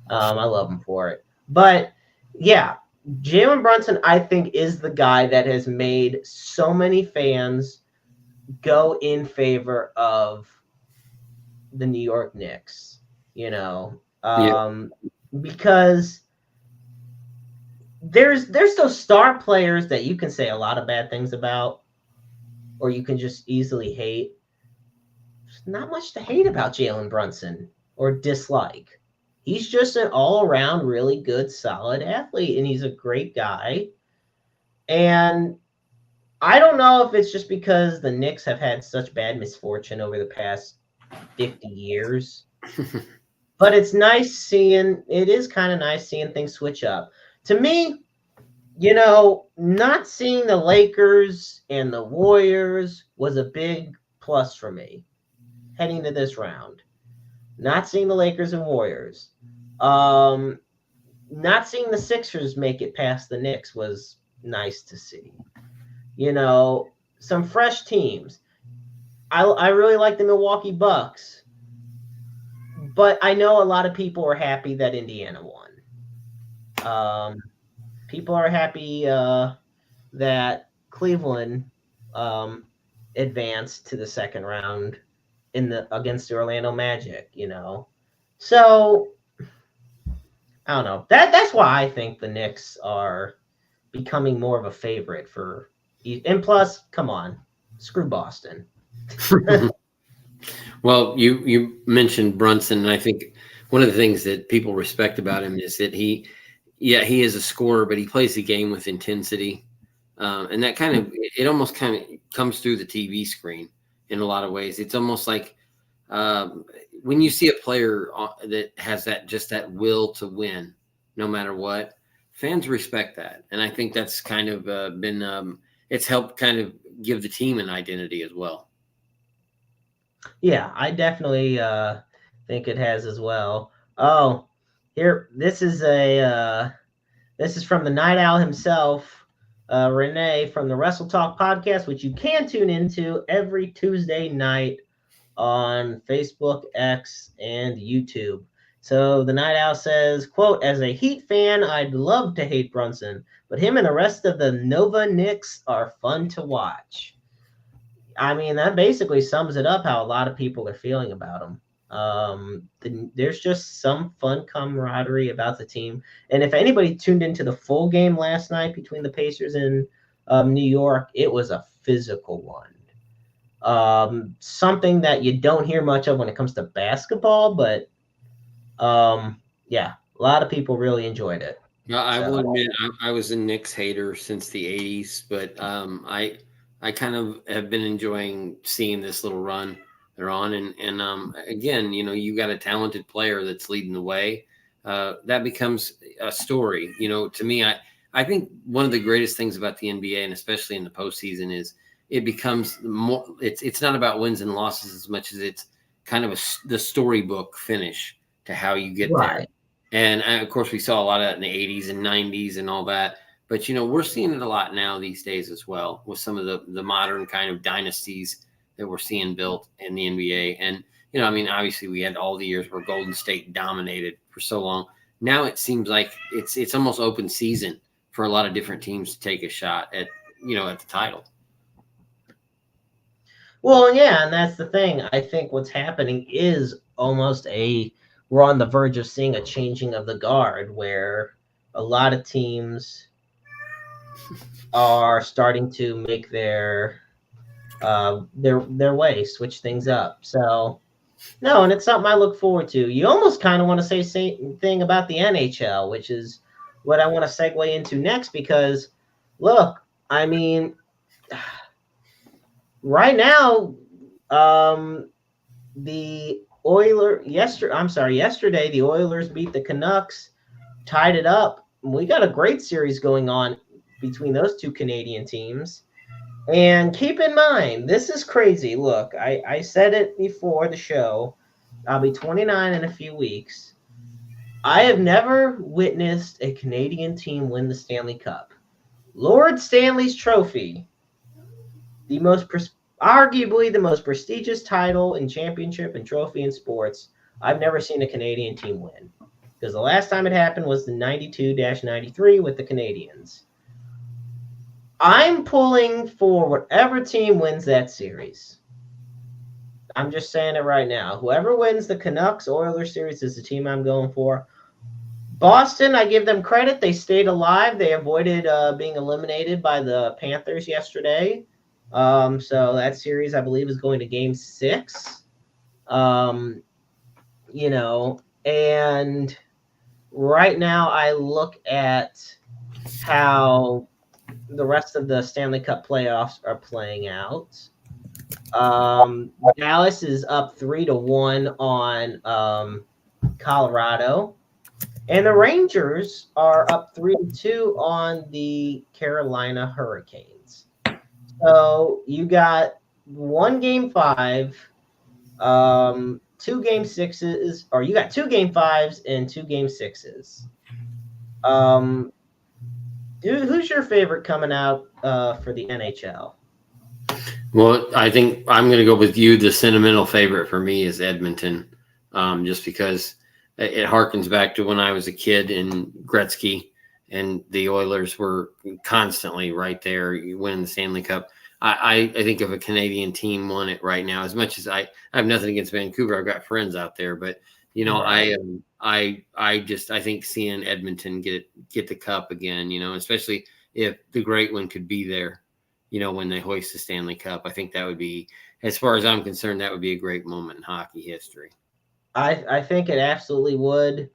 I love him for it. But yeah, Jalen Brunson, I think, is the guy that has made so many fans go in favor of the New York Knicks, because there's those star players that you can say a lot of bad things about, or you can just easily hate. There's not much to hate about Jalen Brunson or dislike. He's just an all-around really good, solid athlete, and he's a great guy. And I don't know if it's just because the Knicks have had such bad misfortune over the past 50 years, but it is kind of nice seeing things switch up. To me, not seeing the Lakers and the Warriors was a big plus for me heading to this round. Not seeing the Lakers and Warriors. Not seeing the Sixers make it past the Knicks was nice to see. Some fresh teams. I really like the Milwaukee Bucks, but I know a lot of people are happy that Indiana won. People are happy that Cleveland advanced to the second round against the Orlando Magic. So I don't know. That's why I think the Knicks are becoming more of a favorite for. And plus, come on, screw Boston. Well, you mentioned Brunson, and I think one of the things that people respect about him is that he is a scorer, but he plays the game with intensity, and that it almost kind of comes through the TV screen in a lot of ways. It's almost like when you see a player that has that will to win, no matter what, fans respect that, and I think that's kind of been it's helped kind of give the team an identity as well. Yeah, I definitely think it has as well. Oh, here, this is from the Night Owl himself. Renee from the Wrestle Talk podcast, which you can tune into every Tuesday night on Facebook, X, and YouTube. So the Night Owl says, quote, as a Heat fan, I'd love to hate Brunson, but him and the rest of the Nova Knicks are fun to watch. I mean, that basically sums it up how a lot of people are feeling about him. There's just some fun camaraderie about the team. And if anybody tuned into the full game last night between the Pacers and New York, it was a physical one. Something that you don't hear much of when it comes to basketball, but yeah, a lot of people really enjoyed it. I So. will admit I was a Knicks hater since the '80s, but I kind of have been enjoying seeing this little run they're on, and again, you got a talented player that's leading the way. That becomes a story. To me, I think one of the greatest things about the NBA, and especially in the postseason, is it becomes more. It's not about wins and losses as much as it's kind of the storybook finish to how you get there. Right. And of course, we saw a lot of that in the 80s and 90s and all that. But, we're seeing it a lot now these days as well with some of the modern kind of dynasties that we're seeing built in the NBA. And, obviously we had all the years where Golden State dominated for so long. Now it seems like it's almost open season for a lot of different teams to take a shot at the title. Well, yeah, and that's the thing. I think what's happening is almost we're on the verge of seeing a changing of the guard where a lot of teams are starting to make their way, switch things up. So no, and it's something I look forward to. You almost kind of want to say same thing about the NHL, which is what I want to segue into next, because look, I mean, right now, yesterday the Oilers beat the Canucks, tied it up. We got a great series going on between those two Canadian teams. And keep in mind, this is crazy. Look, I said it before the show. I'll be 29 in a few weeks. I have never witnessed a Canadian team win the Stanley Cup. Lord Stanley's Trophy, arguably the most prestigious title and championship and trophy in sports. I've never seen a Canadian team win, because the last time it happened was the 92-93 with the Canadians. I'm pulling for whatever team wins that series. I'm just saying it right now. Whoever wins the Canucks Oilers series is the team I'm going for. Boston, I give them credit. They stayed alive. They avoided being eliminated by the Panthers yesterday. So that series, I believe, is going to Game 6. And right now I look at how the rest of the Stanley Cup playoffs are playing out. Dallas is up 3-1 on Colorado, and the Rangers are up 3-2 on the Carolina Hurricanes. So you got 1 Game 5, 2 Game 6s, or you got 2 Game 5s and 2 Game 6s. Who's your favorite coming out for the NHL? Well, I think I'm going to go with you. The sentimental favorite for me is Edmonton, just because it harkens back to when I was a kid and Gretzky and the Oilers were constantly right there. You win the Stanley Cup. I think if a Canadian team won it right now, as much as I have nothing against Vancouver, I've got friends out there, but right. I think seeing Edmonton get the cup again, especially if the great one could be there, when they hoist the Stanley Cup, I think that would be, as far as I'm concerned, that would be a great moment in hockey history. I think it absolutely would.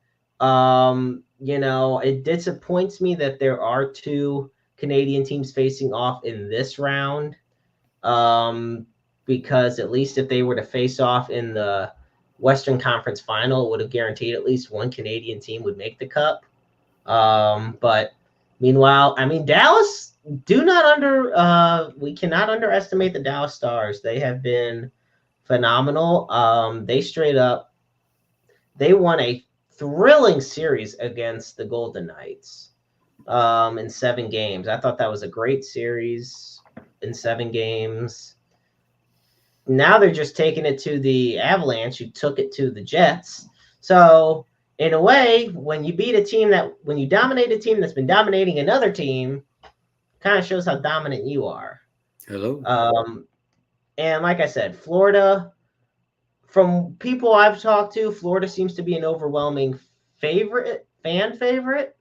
It disappoints me that there are 2 Canadian teams facing off in this round. Because at least if they were to face off in the Western Conference Final, it would have guaranteed at least 1 Canadian team would make the cup. But meanwhile, I mean, Dallas, we cannot underestimate the Dallas Stars. They have been phenomenal. They won a thrilling series against the Golden Knights. in 7 games. I thought that was a great series in 7 games. Now they're just taking it to the Avalanche, who took it to the Jets. So in a way, when you dominate a team that's been dominating another team, kind of shows how dominant you are. Hello. And like I said, Florida, from people I've talked to, Florida seems to be an overwhelming fan favorite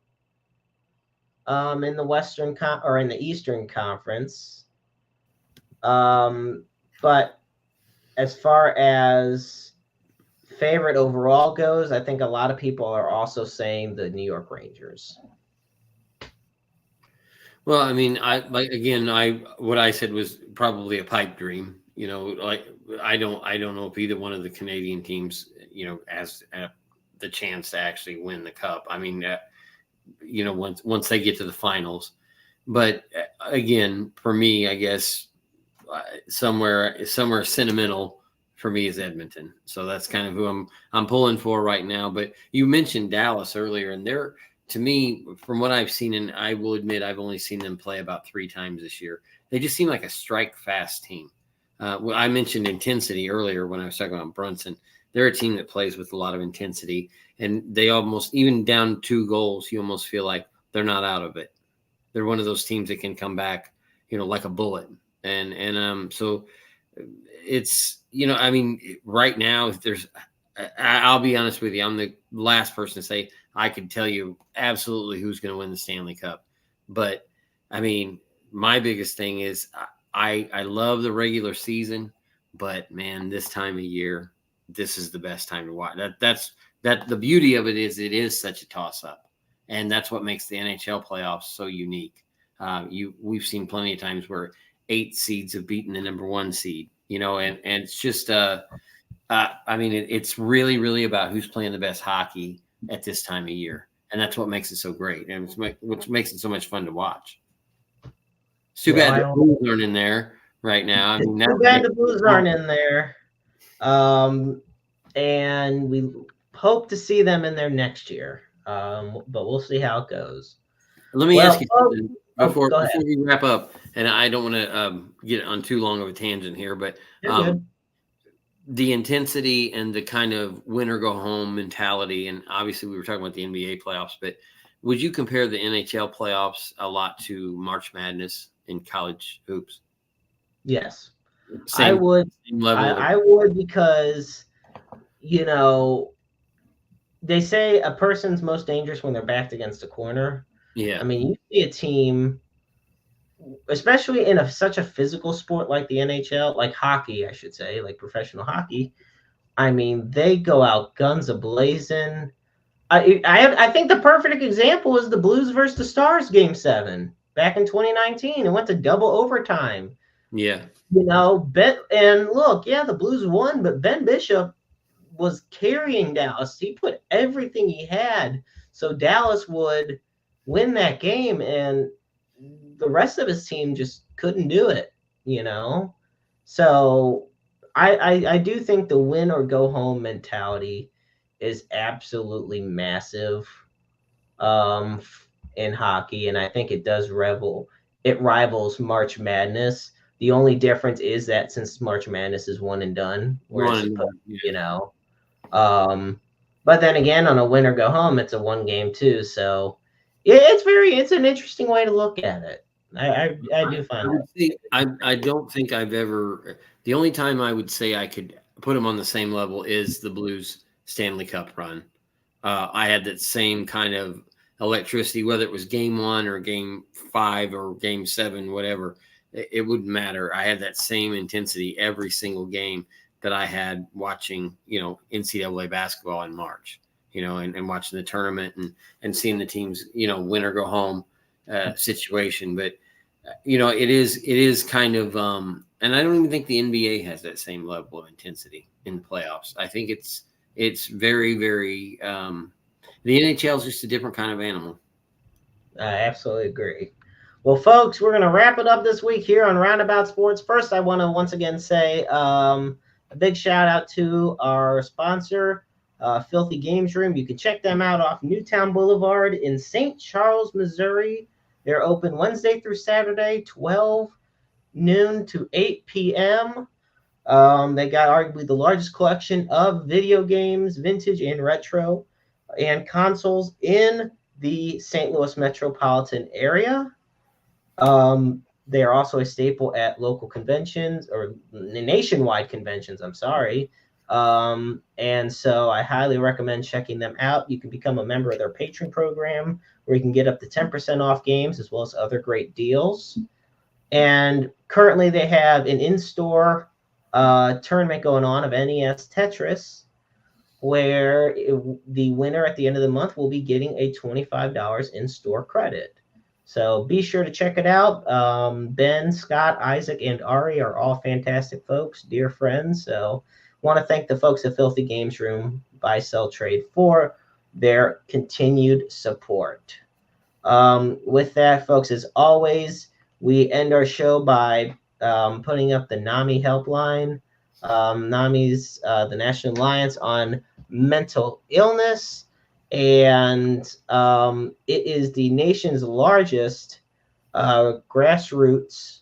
in the in the Eastern Conference. But as far as favorite overall goes, I think a lot of people are also saying the New York Rangers. Well, I mean, what I said was probably a pipe dream. I don't know if either one of the Canadian teams, has the chance to actually win the cup. I mean, once they get to the finals. But again, for me, I guess somewhere sentimental for me is Edmonton. So that's kind of who I'm pulling for right now. But you mentioned Dallas earlier, and they're, to me, from what I've seen, and I will admit I've only seen them play about 3 times this year, they just seem like a strike-fast team. I mentioned intensity earlier when I was talking about Brunson. They're a team that plays with a lot of intensity, and they almost, even down 2 goals, you almost feel like they're not out of it. They're one of those teams that can come back, like a bullet. And so it's, I mean, right now, I'll be honest with you, I'm the last person to say I could tell you absolutely who's going to win the Stanley Cup. But I mean, my biggest thing is I love the regular season, but man, this time of year, this is the best time to watch. That's the beauty of it is such a toss up, and that's what makes the NHL playoffs so unique. We've seen plenty of times where 8 seeds have beaten the number 1 seed, and it's just I mean, it's really, really about who's playing the best hockey at this time of year, and that's what makes it so great, and which makes it so much fun to watch. It's too bad the Blues aren't in there right now. I mean, too bad the Blues aren't in there, and we hope to see them in there next year. But we'll see how it goes. Let me ask you something before we wrap up, and I don't want to get on too long of a tangent here, but the intensity and the kind of win or go home mentality, and obviously we were talking about the NBA playoffs, but would you compare the NHL playoffs a lot to March Madness in college hoops? Yes, I would. I would, because, they say a person's most dangerous when they're backed against a corner. Yeah. I mean, you see a team, especially in such a physical sport like the NHL, like hockey, I should say, like professional hockey. I mean, they go out guns a-blazing. I think the perfect example is the Blues versus the Stars Game 7 back in 2019. It went to double overtime. Yeah. And look, the Blues won, but Ben Bishop was carrying Dallas. He put everything he had so Dallas would win that game, and the rest of his team just couldn't do it, So I do think the win or go home mentality is absolutely massive in hockey, and I think it rivals March Madness. The only difference is that since March Madness is one and done, but then again, on a win or go home, it's a 1 game too. So it's an interesting way to look at it. I do find that. I don't think I've ever. The only time I would say I could put them on the same level is the Blues Stanley Cup run. I had that same kind of electricity, whether it was game 1 or game 5 or game 7, whatever. It wouldn't matter. I had that same intensity every single game that I had watching, NCAA basketball in March, and watching the tournament and seeing the teams, win or go home situation. But, it is kind of, and I don't even think the NBA has that same level of intensity in the playoffs. I think it's very, very, the NHL is just a different kind of animal. I absolutely agree. Well, folks, we're going to wrap it up this week here on Roundabout Sports. First, I want to once again say a big shout out to our sponsor, Filthy Games Room. You can check them out off Newtown Boulevard in St. Charles, Missouri. They're open Wednesday through Saturday, 12 noon to 8 p.m. They got arguably the largest collection of video games, vintage and retro, and consoles in the St. Louis metropolitan area. They are also a staple at local conventions or nationwide conventions. I'm sorry. And so I highly recommend checking them out. You can become a member of their patron program where you can get up to 10% off games as well as other great deals. And currently they have an in-store tournament going on of NES Tetris, where the winner at the end of the month will be getting a $25 in-store credit. So be sure to check it out. Ben, Scott, Isaac, and Ari are all fantastic folks, dear friends. So want to thank the folks at Filthy Games Room, Buy, Sell, Trade for their continued support. With that, folks, as always, we end our show by putting up the NAMI helpline. NAMI's the National Alliance on Mental Illness, and it is the nation's largest grassroots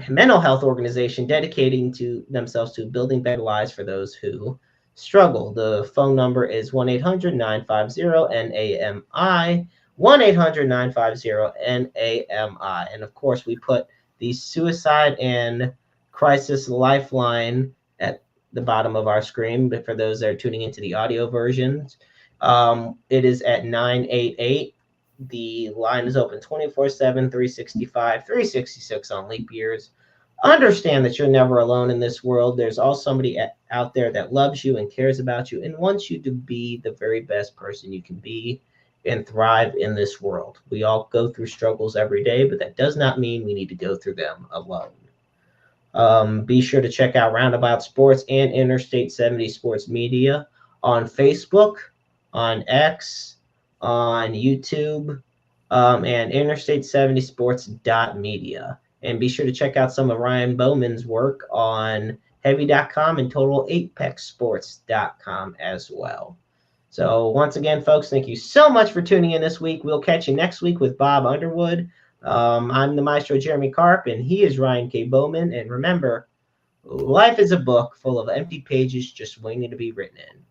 mental health organization dedicating to themselves to building better lives for those who struggle. The phone number is 1-800-950-NAMI, 1-800-950-NAMI. And of course, we put the Suicide and Crisis Lifeline at the bottom of our screen, but for those that are tuning into the audio versions, it is at 988. The line is open 24/7, 365, 366 on leap years. Understand that you're never alone in this world. There's always somebody out there that loves you and cares about you and wants you to be the very best person you can be and thrive in this world. We all go through struggles every day, but that does not mean we need to go through them alone. Be sure to check out Roundabout Sports and Interstate 70 Sports Media on Facebook, on X, on YouTube, and interstate70sports.media. And be sure to check out some of Ryan Bowman's work on heavy.com and totalapexsports.com as well. So once again, folks, thank you so much for tuning in this week. We'll catch you next week with Bob Underwood. I'm the Maestro Jeremy Karp, and he is Ryan K. Bowman. And remember, life is a book full of empty pages just waiting to be written in.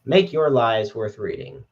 Make your lives worth reading.